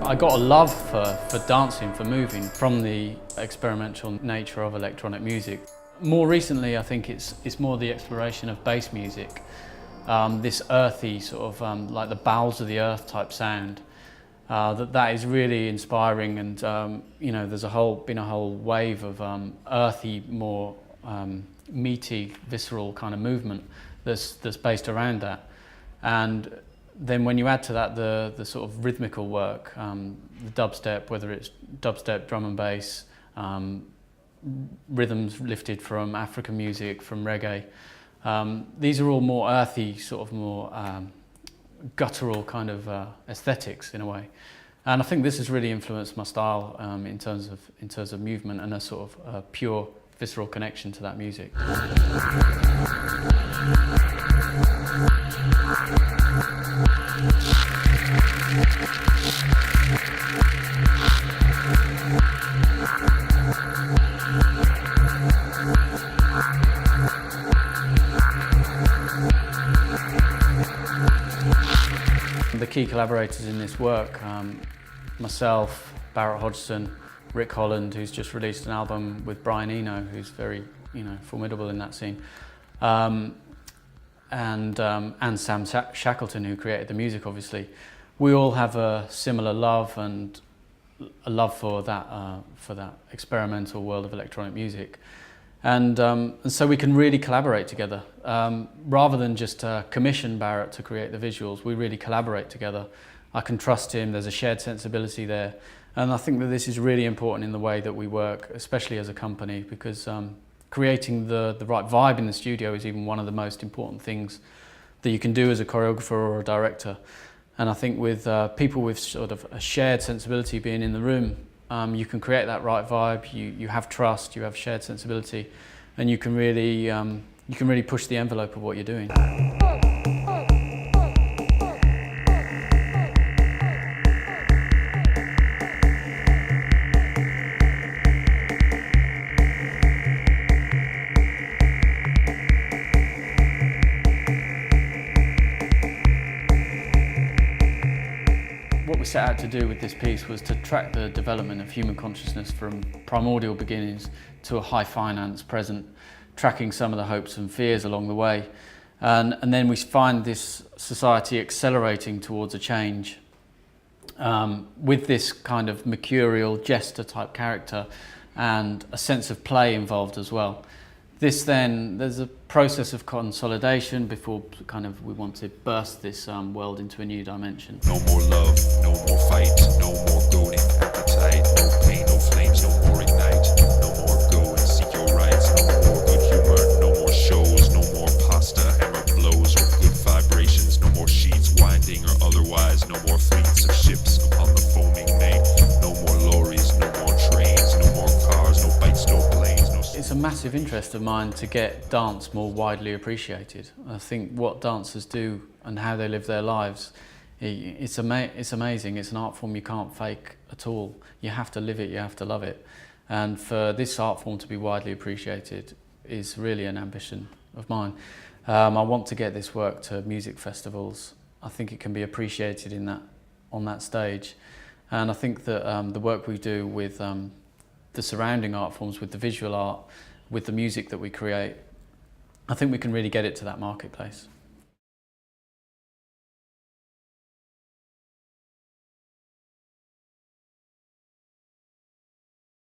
I got a love for dancing, for moving, from the experimental nature of electronic music. More recently, I think it's more the exploration of bass music, this earthy sort of like the bowels of the earth type sound. That is really inspiring, and you know, there's been a whole wave of earthy, more meaty, visceral kind of movement that's based around that. And then when you add to that the sort of rhythmical work, the dubstep, whether it's dubstep, drum and bass, rhythms lifted from African music, from reggae, these are all more earthy, sort of more guttural kind of aesthetics in a way. And I think this has really influenced my style in terms of movement and a sort of pure visceral connection to that music. The key collaborators in this work, myself, Barret Hodgson, Rick Holland, who's just released an album with Brian Eno, who's very, you know, formidable in that scene, and Sam Shackleton, who created the music. Obviously, we all have a similar love and a love for that experimental world of electronic music. And so we can really collaborate together. Rather than just commission Barret to create the visuals, we really collaborate together. I can trust him, there's a shared sensibility there. And I think that this is really important in the way that we work, especially as a company, because creating the right vibe in the studio is even one of the most important things that you can do as a choreographer or a director. And I think with people with sort of a shared sensibility being in the room, you can create that right vibe, you have trust, you have shared sensibility, and you can really push the envelope of what you're doing. What we set out to do with this piece was to track the development of human consciousness from primordial beginnings to a high finance present, tracking some of the hopes and fears along the way. And then we find this society accelerating towards a change with this kind of mercurial jester type character and a sense of play involved as well. There's a process of consolidation before kind of we want to burst this world into a new dimension. No more love, no more fight, no more goading appetite, no pain, no flames, no more ignite, no more go and seek your rights, no more good humor, no more shows, no more pasta, hammer blows or good vibrations, no more sheets winding or otherwise, no more fleets of ships upon the foaming main, no more lorries, no more trains, no more cars, no bikes, no planes. It's a massive interest of mine to get dance more widely appreciated. I think what dancers do and how they live their lives, it's amazing. It's an art form you can't fake at all. You have to live it, you have to love it. And for this art form to be widely appreciated is really an ambition of mine. I want to get this work to music festivals. I think it can be appreciated on that stage. And I think that the work we do with the surrounding art forms, with the visual art, with the music that we create, I think we can really get it to that marketplace.